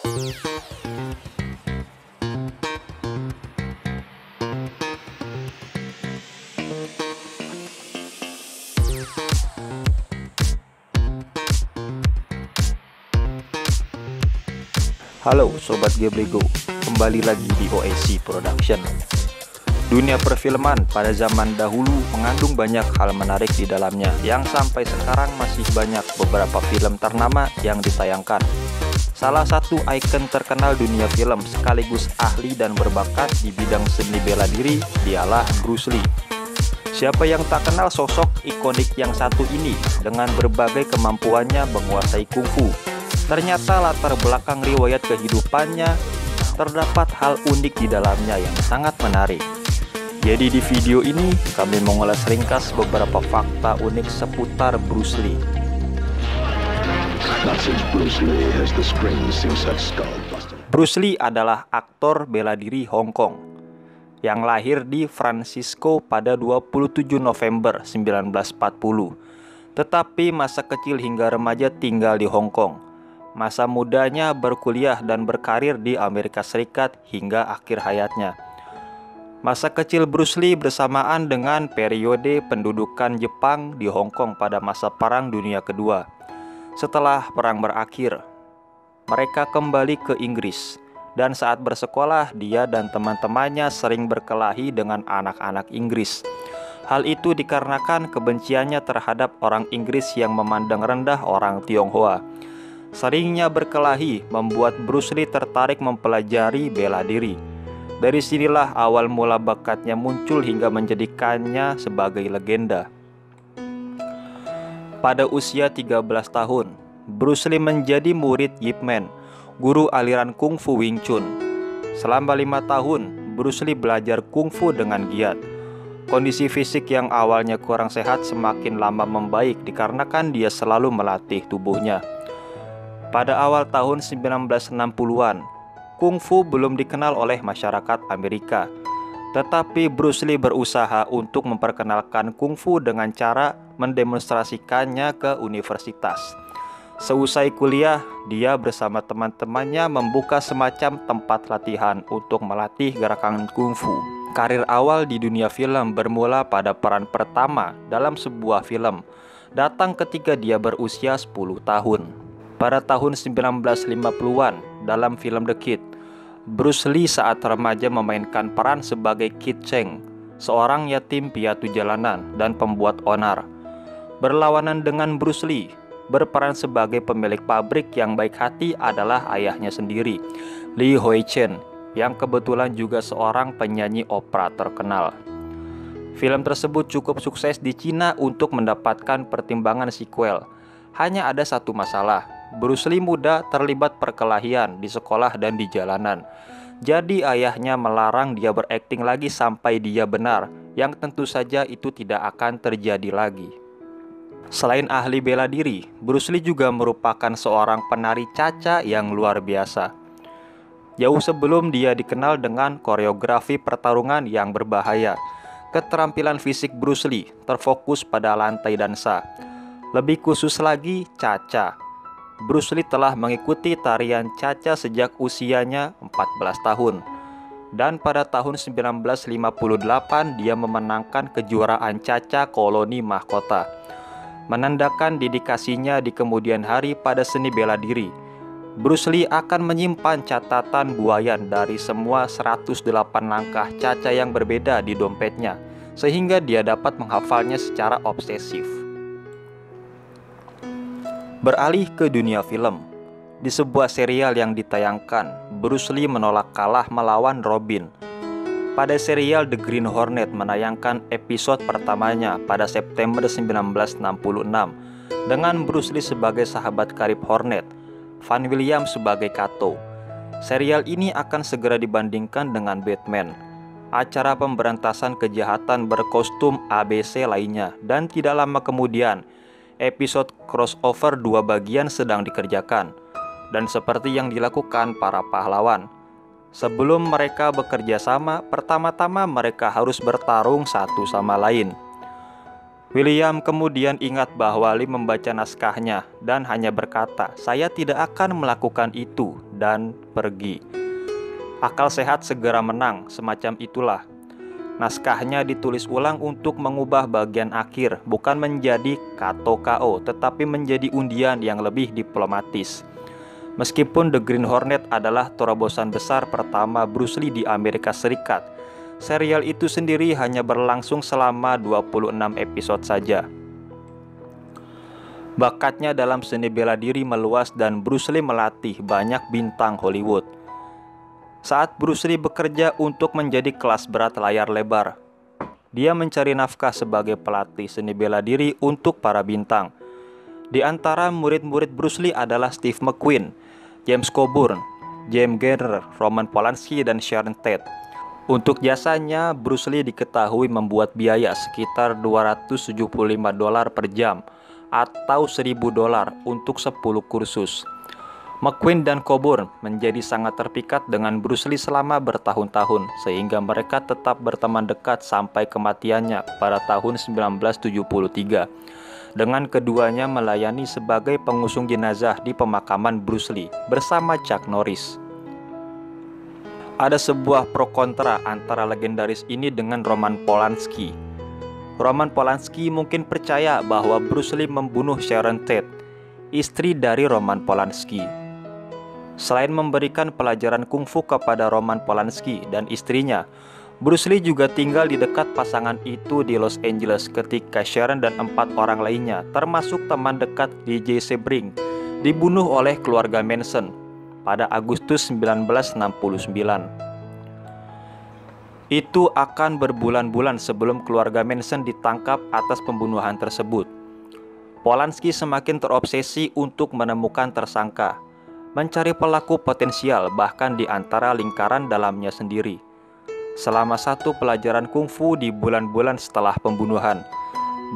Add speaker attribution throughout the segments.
Speaker 1: Halo Sobat Geblego, kembali lagi di OAC Production. Dunia perfilman pada zaman dahulu mengandung banyak hal menarik di dalamnya, yang sampai sekarang masih banyak beberapa film ternama yang ditayangkan. Salah satu ikon terkenal dunia film sekaligus ahli dan berbakat di bidang seni bela diri dialah Bruce Lee. Siapa yang tak kenal sosok ikonik yang satu ini dengan berbagai kemampuannya menguasai kungfu. Ternyata latar belakang riwayat kehidupannya terdapat hal unik di dalamnya yang sangat menarik. Jadi di video ini kami mengulas ringkas beberapa fakta unik seputar Bruce Lee. Bruce Lee adalah aktor bela diri Hong Kong yang lahir di Francisco pada 27 November 1940. Tetapi masa kecil hingga remaja tinggal di Hong Kong. Masa mudanya berkuliah dan berkarir di Amerika Serikat hingga akhir hayatnya. Masa kecil Bruce Lee bersamaan dengan periode pendudukan Jepang di Hong Kong pada masa Perang Dunia Kedua. Setelah perang berakhir, mereka kembali ke Inggris. Dan saat bersekolah, dia dan teman-temannya sering berkelahi dengan anak-anak Inggris. Hal itu dikarenakan kebenciannya terhadap orang Inggris yang memandang rendah orang Tionghoa. Seringnya berkelahi membuat Bruce Lee tertarik mempelajari bela diri. Dari sinilah awal mula bakatnya muncul hingga menjadikannya sebagai legenda. Pada usia 13 tahun, Bruce Lee menjadi murid Yip Man, guru aliran kungfu Wing Chun. Selama 5 tahun, Bruce Lee belajar kungfu dengan giat. Kondisi fisik yang awalnya kurang sehat semakin lama membaik dikarenakan dia selalu melatih tubuhnya. Pada awal tahun 1960-an, kungfu belum dikenal oleh masyarakat Amerika. Tetapi Bruce Lee berusaha untuk memperkenalkan kungfu dengan cara mendemonstrasikannya ke universitas. Seusai kuliah, dia bersama teman-temannya membuka semacam tempat latihan untuk melatih gerakan kungfu. Karir awal di dunia film bermula pada peran pertama dalam sebuah film, datang ketika dia berusia 10 tahun. Pada tahun 1950-an, dalam film The Kid, Bruce Lee saat remaja memainkan peran sebagai Kid Cheng, seorang yatim piatu jalanan dan pembuat onar. Berlawanan dengan Bruce Lee, berperan sebagai pemilik pabrik yang baik hati adalah ayahnya sendiri, Lee Hoi Chen, yang kebetulan juga seorang penyanyi opera terkenal. Film tersebut cukup sukses di Cina untuk mendapatkan pertimbangan sequel. Hanya ada satu masalah, Bruce Lee muda terlibat perkelahian di sekolah dan di jalanan. Jadi ayahnya melarang dia berakting lagi sampai dia benar, yang tentu saja itu tidak akan terjadi lagi. Selain ahli bela diri, Bruce Lee juga merupakan seorang penari caca yang luar biasa. Jauh sebelum dia dikenal dengan koreografi pertarungan yang berbahaya, keterampilan fisik Bruce Lee terfokus pada lantai dansa. Lebih khusus lagi, caca. Bruce Lee telah mengikuti tarian caca sejak usianya 14 tahun. Dan pada tahun 1958 dia memenangkan kejuaraan caca koloni mahkota, menandakan dedikasinya di kemudian hari pada seni bela diri. Bruce Lee akan menyimpan catatan buayan dari semua 108 langkah caca yang berbeda di dompetnya, sehingga dia dapat menghafalnya secara obsesif. Beralih ke dunia film. Di sebuah serial yang ditayangkan, Bruce Lee menolak kalah melawan Robin. Pada serial The Green Hornet menayangkan episode pertamanya pada September 1966 dengan Bruce Lee sebagai sahabat karib Hornet, Van Williams sebagai Kato. Serial ini akan segera dibandingkan dengan Batman, acara pemberantasan kejahatan berkostum ABC lainnya, dan tidak lama kemudian episode crossover 2 bagian sedang dikerjakan. Dan seperti yang dilakukan para pahlawan, sebelum mereka bekerja sama, pertama-tama mereka harus bertarung satu sama lain. William kemudian ingat bahwa Lee membaca naskahnya dan hanya berkata, "Saya tidak akan melakukan itu," dan pergi. Akal sehat segera menang, semacam itulah. Naskahnya ditulis ulang untuk mengubah bagian akhir, bukan menjadi kato KO, tetapi menjadi undian yang lebih diplomatis. Meskipun The Green Hornet adalah terobosan besar pertama Bruce Lee di Amerika Serikat, serial itu sendiri hanya berlangsung selama 26 episode saja. Bakatnya dalam seni bela diri meluas dan Bruce Lee melatih banyak bintang Hollywood. Saat Bruce Lee bekerja untuk menjadi kelas berat layar lebar, dia mencari nafkah sebagai pelatih seni bela diri untuk para bintang. Di antara murid-murid Bruce Lee adalah Steve McQueen, James Coburn, James Garner, Roman Polanski, dan Sharon Tate. Untuk jasanya, Bruce Lee diketahui membuat biaya sekitar $275 per jam atau $1.000 untuk 10 kursus. McQueen dan Coburn menjadi sangat terpikat dengan Bruce Lee selama bertahun-tahun, sehingga mereka tetap berteman dekat sampai kematiannya pada tahun 1973. Dengan keduanya melayani sebagai pengusung jenazah di pemakaman Bruce Lee bersama Chuck Norris. Ada sebuah pro kontra antara legendaris ini dengan Roman Polanski. Roman Polanski mungkin percaya bahwa Bruce Lee membunuh Sharon Tate, istri dari Roman Polanski. Selain memberikan pelajaran kungfu kepada Roman Polanski dan istrinya, Bruce Lee juga tinggal di dekat pasangan itu di Los Angeles ketika Sharon dan 4 orang lainnya, termasuk teman dekat DJ Sebring, dibunuh oleh keluarga Manson pada Agustus 1969. Itu akan berbulan-bulan sebelum keluarga Manson ditangkap atas pembunuhan tersebut. Polanski semakin terobsesi untuk menemukan tersangka, mencari pelaku potensial bahkan di antara lingkaran dalamnya sendiri. Selama satu pelajaran kungfu di bulan-bulan setelah pembunuhan,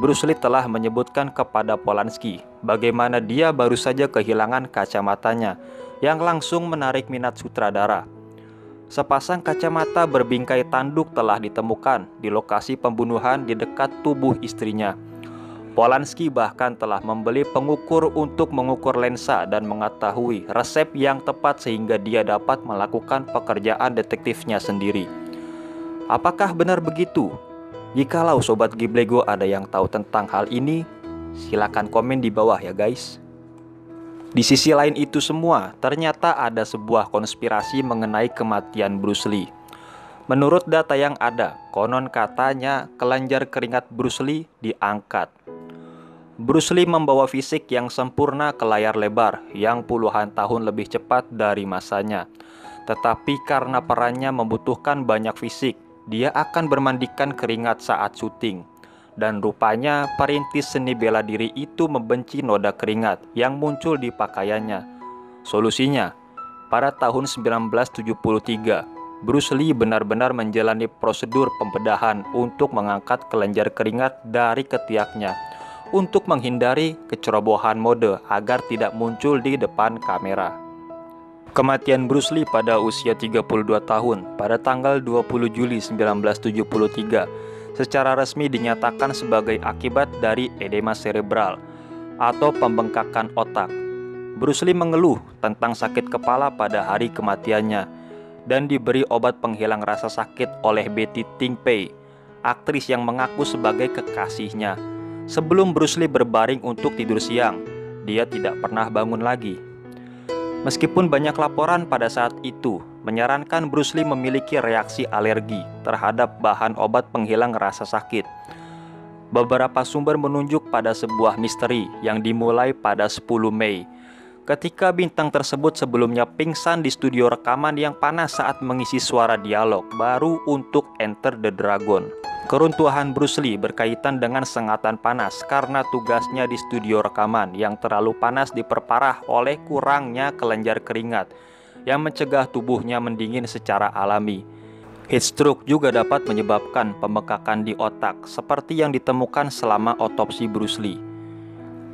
Speaker 1: Bruce Lee telah menyebutkan kepada Polanski bagaimana dia baru saja kehilangan kacamatanya yang langsung menarik minat sutradara. Sepasang kacamata berbingkai tanduk telah ditemukan di lokasi pembunuhan di dekat tubuh istrinya. Polanski bahkan telah membeli pengukur untuk mengukur lensa dan mengetahui resep yang tepat sehingga dia dapat melakukan pekerjaan detektifnya sendiri. Apakah benar begitu? Jikalau Sobat Giblego ada yang tahu tentang hal ini, silakan komen di bawah ya guys. Di sisi lain itu semua, ternyata ada sebuah konspirasi mengenai kematian Bruce Lee. Menurut data yang ada, konon katanya kelenjar keringat Bruce Lee diangkat. Bruce Lee membawa fisik yang sempurna ke layar lebar yang puluhan tahun lebih cepat dari masanya. Tetapi karena perannya membutuhkan banyak fisik, dia akan bermandikan keringat saat syuting. Dan rupanya perintis seni bela diri itu membenci noda keringat yang muncul di pakaiannya. Solusinya, pada tahun 1973, Bruce Lee benar-benar menjalani prosedur pembedahan untuk mengangkat kelenjar keringat dari ketiaknya untuk menghindari kecerobohan mode agar tidak muncul di depan kamera. Kematian Bruce Lee pada usia 32 tahun pada tanggal 20 Juli 1973 secara resmi dinyatakan sebagai akibat dari edema cerebral atau pembengkakan otak. Bruce Lee mengeluh tentang sakit kepala pada hari kematiannya dan diberi obat penghilang rasa sakit oleh Betty Ting Pei, aktris yang mengaku sebagai kekasihnya. Sebelum Bruce Lee berbaring untuk tidur siang, dia tidak pernah bangun lagi. Meskipun banyak laporan pada saat itu menyarankan Bruce Lee memiliki reaksi alergi terhadap bahan obat penghilang rasa sakit, beberapa sumber menunjuk pada sebuah misteri yang dimulai pada 10 Mei, ketika bintang tersebut sebelumnya pingsan di studio rekaman yang panas saat mengisi suara dialog baru untuk Enter the Dragon. Keruntuhan Bruce Lee berkaitan dengan sengatan panas karena tugasnya di studio rekaman yang terlalu panas diperparah oleh kurangnya kelenjar keringat yang mencegah tubuhnya mendingin secara alami. Heat stroke juga dapat menyebabkan pembengkakan di otak seperti yang ditemukan selama otopsi Bruce Lee.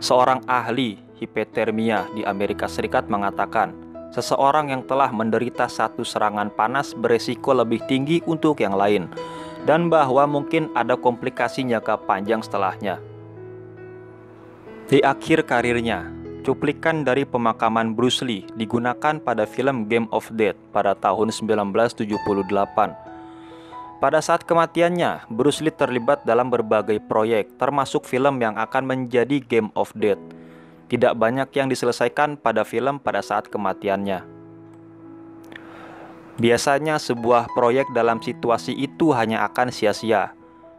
Speaker 1: Seorang ahli hipotermia di Amerika Serikat mengatakan, seseorang yang telah menderita satu serangan panas beresiko lebih tinggi untuk yang lain, dan bahwa mungkin ada komplikasi jangka panjang setelahnya. Di akhir karirnya, Cuplikan dari pemakaman Bruce Lee digunakan pada film Game of Death pada tahun 1978. Pada saat kematiannya, Bruce Lee terlibat dalam berbagai proyek, termasuk film yang akan menjadi Game of Death. Tidak banyak yang diselesaikan pada film pada saat kematiannya. Biasanya sebuah proyek dalam situasi itu hanya akan sia-sia.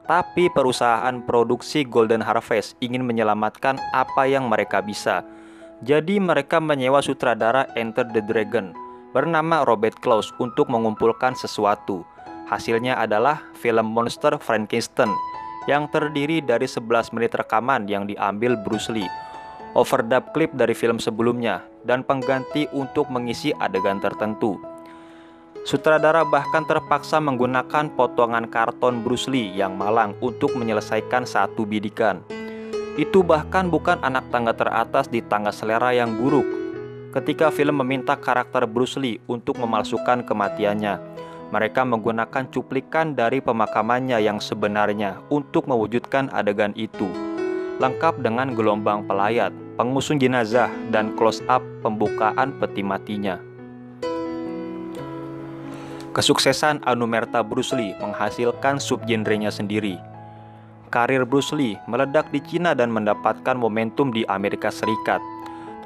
Speaker 1: Tapi perusahaan produksi Golden Harvest ingin menyelamatkan apa yang mereka bisa. Jadi mereka menyewa sutradara Enter the Dragon bernama Robert Clouse untuk mengumpulkan sesuatu. Hasilnya adalah film monster Frankenstein yang terdiri dari 11 menit rekaman yang diambil Bruce Lee, overdub klip dari film sebelumnya, dan pengganti untuk mengisi adegan tertentu. Sutradara bahkan terpaksa menggunakan potongan karton Bruce Lee yang malang untuk menyelesaikan satu bidikan. Itu bahkan bukan anak tangga teratas di tangga selera yang buruk. Ketika film meminta karakter Bruce Lee untuk memalsukan kematiannya, mereka menggunakan cuplikan dari pemakamannya yang sebenarnya untuk mewujudkan adegan itu, lengkap dengan gelombang pelayat, pengusung jenazah, dan close-up pembukaan peti matinya. Kesuksesan Anumerta Bruce Lee menghasilkan subgenrenya sendiri. Karir Bruce Lee meledak di Cina dan mendapatkan momentum di Amerika Serikat.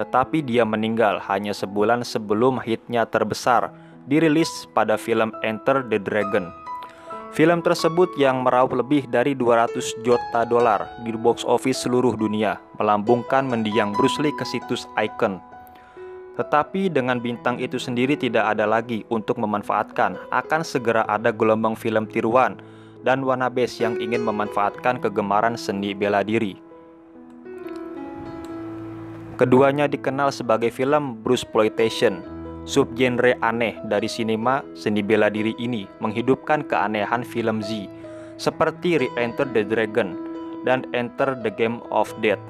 Speaker 1: Tetapi dia meninggal hanya sebulan sebelum hitnya terbesar dirilis pada film Enter the Dragon. Film tersebut yang meraup lebih dari 200 juta dolar di box office seluruh dunia, melambungkan mendiang Bruce Lee ke situs icon. Tetapi dengan bintang itu sendiri tidak ada lagi untuk memanfaatkan, akan segera ada gelombang film tiruan dan wanabes yang ingin memanfaatkan kegemaran seni bela diri. Keduanya dikenal sebagai film Bruceploitation. Subgenre aneh dari sinema seni bela diri ini menghidupkan keanehan film Z, seperti Re-Enter the Dragon dan Enter the Game of Death.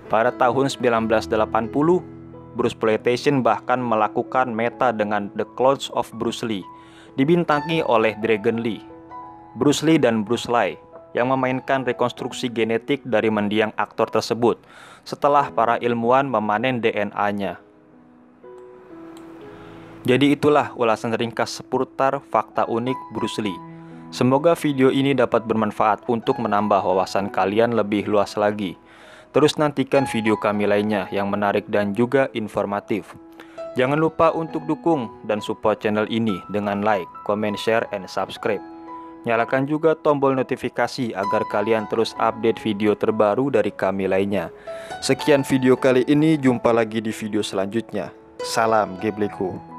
Speaker 1: Pada tahun 1980, Bruceploitation bahkan melakukan meta dengan The Close of Bruce Lee, dibintangi oleh Dragon Lee, Bruce Lee dan Bruce Lee, yang memainkan rekonstruksi genetik dari mendiang aktor tersebut setelah para ilmuwan memanen DNA-nya. Jadi itulah ulasan ringkas seputar fakta unik Bruce Lee. Semoga video ini dapat bermanfaat untuk menambah wawasan kalian lebih luas lagi. Terus nantikan video kami lainnya yang menarik dan juga informatif. Jangan lupa untuk dukung dan support channel ini dengan like, comment, share, and subscribe. Nyalakan juga tombol notifikasi agar kalian terus update video terbaru dari kami lainnya. Sekian video kali ini, jumpa lagi di video selanjutnya. Salam Gebleku.